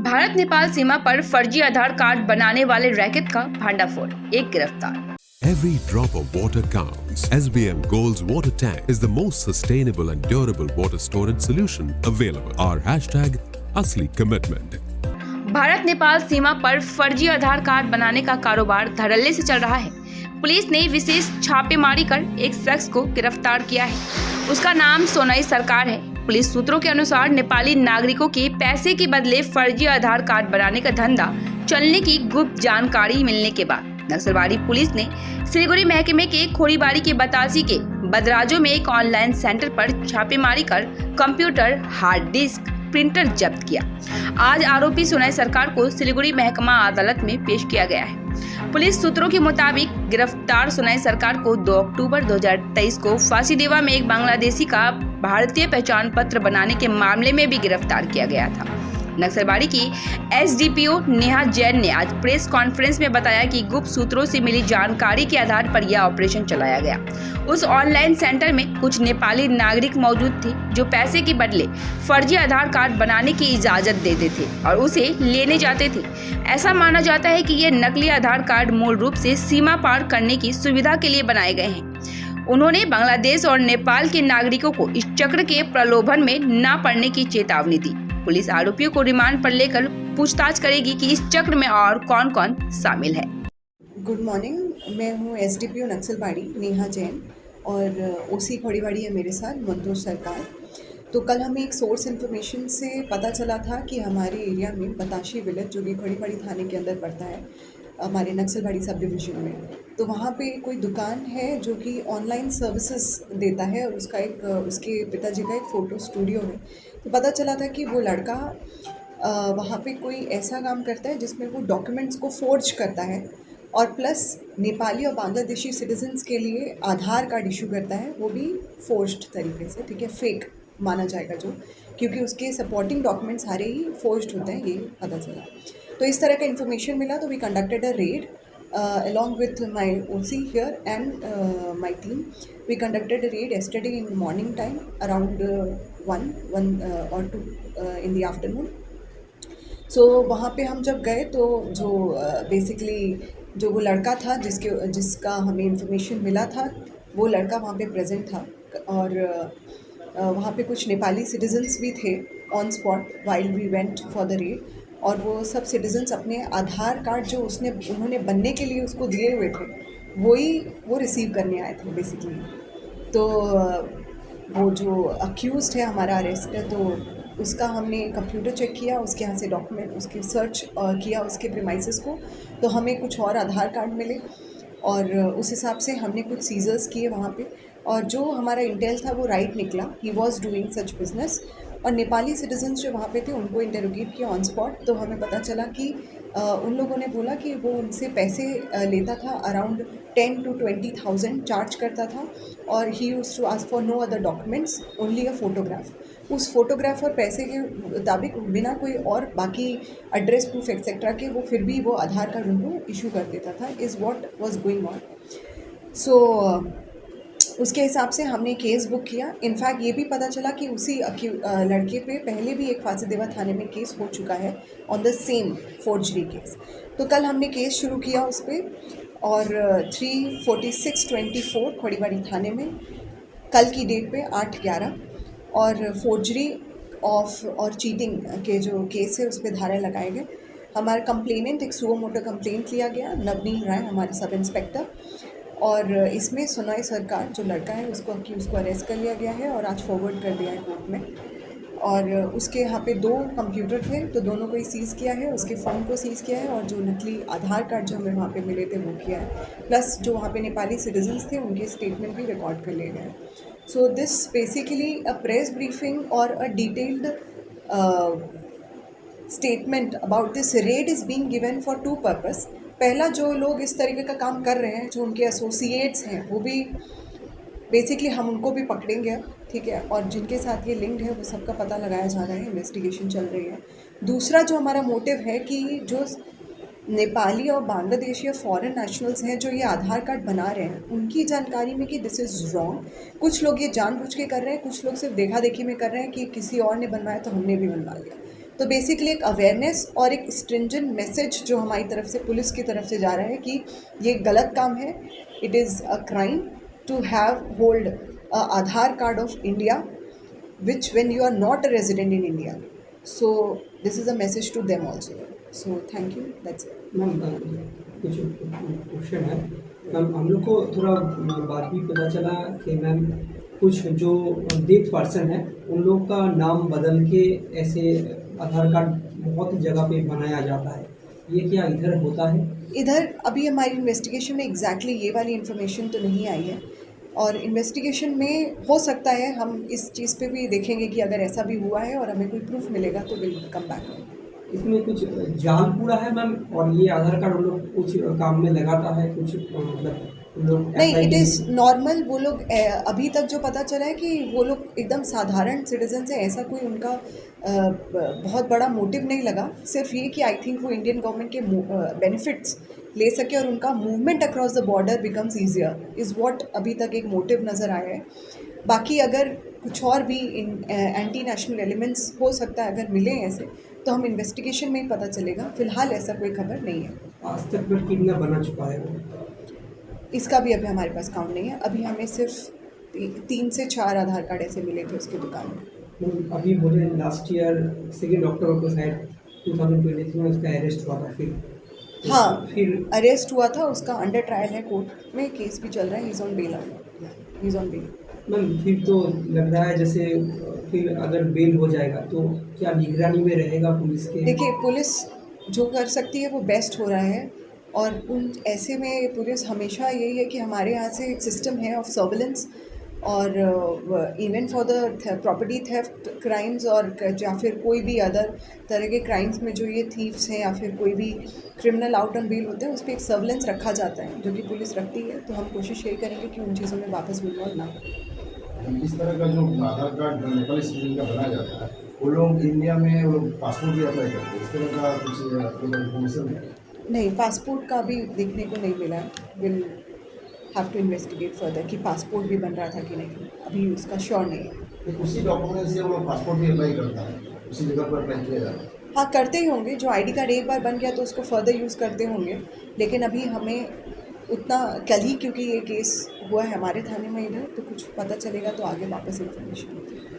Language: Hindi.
भारत नेपाल सीमा पर फर्जी आधार कार्ड बनाने वाले रैकेट का भांडाफोड़, एक गिरफ्तार। Every drop of water counts. SBM Gold's water tank is the most sustainable and durable water storage solution available. Our hashtag असली commitment. भारत नेपाल सीमा पर फर्जी आधार कार्ड बनाने का कारोबार धड़ल्ले से चल रहा है। पुलिस ने विशेष छापेमारी कर एक शख्स को गिरफ्तार किया है। उसका नाम सोनाई सरकार है। पुलिस सूत्रों के अनुसार नेपाली नागरिकों के पैसे के बदले फर्जी आधार कार्ड बनाने का धंधा चलने की गुप्त जानकारी मिलने के बाद नक्सलबाड़ी पुलिस ने सिलीगुड़ी महकमे के खोरीबाड़ी के बतासी के बदराजो में एक ऑनलाइन सेंटर पर छापेमारी कर कंप्यूटर, हार्ड डिस्क, प्रिंटर जब्त किया। आज आरोपी सोनाई सरकार को सिलीगुड़ी महकमा अदालत में पेश किया गया है। पुलिस सूत्रों के मुताबिक गिरफ्तार सोनाई सरकार को 2 अक्टूबर 2023 को फांसीदेवा में एक बांग्लादेशी का भारतीय पहचान पत्र बनाने के मामले में भी गिरफ्तार किया गया था। नक्सलबाड़ी की एसडीपीओ नेहा जैन ने आज प्रेस कॉन्फ्रेंस में बताया कि गुप्त सूत्रों से मिली जानकारी के आधार पर यह ऑपरेशन चलाया गया। उस ऑनलाइन सेंटर में कुछ नेपाली नागरिक मौजूद थे जो पैसे के बदले फर्जी आधार कार्ड बनाने की इजाजत देते थे और उसे लेने जाते थे। ऐसा माना जाता है कि ये नकली आधार कार्ड मूल रूप से सीमा पार करने की सुविधा के लिए बनाए गए हैं। उन्होंने बांग्लादेश और नेपाल के नागरिकों को इस चक्र के प्रलोभन में न पड़ने की चेतावनी दी। पुलिस आरोपियों को रिमांड पर लेकर पूछताछ करेगी कि इस चक्र में और कौन कौन शामिल है। गुड मॉर्निंग, मैं हूँ एसडीपीओ नक्सलबाड़ी नेहा जैन और ओसी खोरीबाड़ी है मेरे साथ मंतोष सरकार। तो कल हमें एक सोर्स इन्फॉर्मेशन से पता चला था कि हमारे एरिया में बताशी विलेज जो कि खोरीबाड़ी थाने के अंदर पड़ता है हमारे नक्सलबाड़ी सब डिवीज़न में, तो वहाँ पे कोई दुकान है जो कि ऑनलाइन सर्विसेज देता है और उसके पिताजी का एक फ़ोटो स्टूडियो है। तो पता चला था कि वो लड़का वहाँ पे कोई ऐसा काम करता है जिसमें वो डॉक्यूमेंट्स को फोर्ज करता है और प्लस नेपाली और बांग्लादेशी सिटीजन्स के लिए आधार कार्ड इशू करता है, वो भी फोर्ज्ड तरीके से, ठीक है, फेक माना जाएगा जो, क्योंकि उसके सपोर्टिंग डॉक्यूमेंट्स सारे ही फोर्ज्ड होते हैं, ये पता चला। तो इस तरह का इन्फॉर्मेशन मिला तो we conducted a raid along with my OC here and my team. We conducted a raid yesterday in morning time around 1 or 2 in the afternoon. So वहाँ पे हम जब गए तो जो बेसिकली जो वो लड़का था जिसका हमें इन्फॉर्मेशन मिला था, वो लड़का वहाँ पे प्रेजेंट था और वहाँ पे कुछ नेपाली सिटीजन्स भी थे on spot while we went for the raid. और वो सब सिटीजन्स अपने आधार कार्ड जो उन्होंने बनने के लिए उसको दिए हुए थे वो रिसीव करने आए थे बेसिकली। तो वो जो अक्यूज़ड है हमारा अरेस्ट है, तो उसका हमने कंप्यूटर चेक किया, उसके यहाँ से डॉक्यूमेंट उसके सर्च किया उसके प्रीमाइसेस को, तो हमें कुछ और आधार कार्ड मिले और उस हिसाब से हमने कुछ सीजर्स किए वहाँ पे। और जो हमारा इंटेल था वो राइट निकला, he was doing such business. और नेपाली सिटीजन्स जो वहाँ पे थे उनको इंटरोगेट किया ऑन स्पॉट, तो हमें पता चला कि उन लोगों ने बोला कि वो उनसे पैसे लेता था, अराउंड 10 to 20,000 चार्ज करता था और he used to ask for no other documents, only a photograph. उस फोटोग्राफ और पैसे के मुताबिक बिना कोई और बाकी एड्रेस प्रूफ एक्सेट्रा के वो फिर भी वो आधार कार्ड उनको इशू कर देता था, is what was going on. So उसके हिसाब से हमने केस बुक किया। इनफैक्ट ये भी पता चला कि उसी लड़के पे पहले भी एक फांसीदेवा थाने में केस हो चुका है on the same forgery case. तो कल हमने केस शुरू किया उस पर और 346/24 खोरीबाड़ी थाने में कल की डेट पे 8/11 और फोर्जरी ऑफ और चीटिंग के जो केस है उस पर धारा लगाए गए। हमारा कंप्लेनेंट एक सुओ मोटो कंप्लेंट लिया गया, नवनील राय हमारे सब इंस्पेक्टर, और इसमें सोनाई सरकार जो लड़का है उसको अरेस्ट कर लिया गया है और आज फॉरवर्ड कर दिया है कोर्ट में। और उसके यहाँ पे 2 कंप्यूटर थे तो दोनों को ही सीज़ किया है, उसके फ़ोन को सीज़ किया है और जो नकली आधार कार्ड जो हमें वहाँ पे मिले थे वो किया है, प्लस जो वहाँ पे नेपाली सिटीजन्स थे उनके स्टेटमेंट भी रिकॉर्ड कर लिए गए हैं। So this basically a press briefing और a detailed statement about this raid is being given for 2 purpose. पहला, जो लोग इस तरीके का काम कर रहे हैं जो उनके एसोसिएट्स हैं वो भी बेसिकली हम उनको भी पकड़ेंगे, ठीक है, और जिनके साथ ये लिंक्ड है वो सबका पता लगाया जा रहा है, इन्वेस्टिगेशन चल रही है। दूसरा जो हमारा मोटिव है कि जो नेपाली और बांग्लादेशी और फॉरेन नेशनल्स हैं जो ये आधार कार्ड बना रहे हैं उनकी जानकारी में कि दिस इज़ रॉन्ग। कुछ लोग ये जानबूझ के कर रहे हैं, कुछ लोग सिर्फ देखा देखी में कर रहे हैं कि किसी और ने बनवाया तो हमने भी बनवा लिया। तो बेसिकली एक अवेयरनेस और एक स्ट्रिंजेंट मैसेज जो हमारी तरफ से, पुलिस की तरफ से जा रहा है कि ये गलत काम है, it is a crime to have hold Aadhaar card of India which when you are not a resident in India. So this is a message to them also. So thank you. That's it. Ma'am कुछ क्वेश्चन है मैम, हम लोग को थोड़ा बात भी पता चला कि मैम कुछ जो डेथ पर्सन है उन लोग का नाम बदल के ऐसे आधार कार्ड बहुत जगह पे बनाया जाता है, ये क्या इधर होता है? इधर अभी हमारी इन्वेस्टिगेशन में एग्जैक्टली ये वाली इन्फॉर्मेशन तो नहीं आई है, और इन्वेस्टिगेशन में हो सकता है हम इस चीज़ पे भी देखेंगे कि अगर ऐसा भी हुआ है और हमें कोई प्रूफ मिलेगा तो विल कम बैक। इसमें कुछ जाल पूरा है मैम, और ये आधार कार्ड उन लोग कुछ काम में लगाता है, कुछ मतलब उन लोग नहीं, इट apply इज़ नॉर्मल। वो लोग अभी तक जो पता चला है कि वो लोग एकदम साधारण सिटीजन से, ऐसा कोई उनका बहुत बड़ा मोटिव नहीं लगा, सिर्फ ये कि आई थिंक वो इंडियन गवर्नमेंट के बेनिफिट्स ले सके और उनका movement across the border becomes easier, is what अभी तक एक मोटिव नज़र आया है। बाकी अगर कुछ और भी एंटी नेशनल एलिमेंट्स हो सकता है, अगर मिले ऐसे तो हम इन्वेस्टिगेशन में ही पता चलेगा। फ़िलहाल ऐसा कोई खबर नहीं है। आज तक में कितना बना चुका है वो? इसका भी अभी हमारे पास काउंट नहीं है। अभी हमें सिर्फ 3 से 4 आधार कार्ड ऐसे मिले थे उसकी दुकान में। मैम, अभी बोले लास्ट ईयर 2 अक्टूबर को शायद 2023 में उसका अरेस्ट हुआ था, हाँ, फिर अरेस्ट हुआ था, उसका अंडर ट्रायल है, कोर्ट में केस भी चल रहा है, he is on bail. He is on bail. Ma'am फिर तो लग रहा है जैसे फिर अगर बेल हो जाएगा तो क्या निगरानी में रहेगा पुलिस के? देखिए, पुलिस जो कर सकती है वो बेस्ट हो रहा है, और उन ऐसे में पुलिस हमेशा यही है कि हमारे यहाँ से एक सिस्टम है ऑफ सर्विलेंस, और even for the property theft crimes और या फिर कोई भी अदर तरह के क्राइम्स में जो ये थीव्स हैं या फिर कोई भी क्रिमिनल आउट ऑन बेल होते हैं, उस पर एक सर्विलेंस रखा जाता है जो कि पुलिस रखती है। तो हम कोशिश यही करेंगे कि उन चीज़ों में वापस इन्वॉल्व ना हो। इस तरह का जो आधार कार्ड नेपाली सिटीजन का बनाया जाता है, वो लोग इंडिया में वो लोग पासपोर्ट भी अप्लाई करते हैं, इस तरह का कुछ आपको इन्फॉर्मेशन है? नहीं, पासपोर्ट का भी देखने को नहीं मिला। Will have to investigate further कि पासपोर्ट भी बन रहा था कि नहीं, अभी उसका श्योर नहीं है। तो उसी डॉक्यूमेंट से वो लोग पासपोर्ट भी अप्लाई करता है, उसी जगह पर अप्लाई किया जाता है? हाँ, करते ही होंगे। जो आईडी कार्ड एक बार बन गया तो उसको फर्दर यूज़ करते होंगे, लेकिन अभी हमें उतना कल ही, क्योंकि ये केस हुआ है हमारे थाने में इधर, तो कुछ पता चलेगा तो आगे वापस इन्फॉर्मेशन होती है।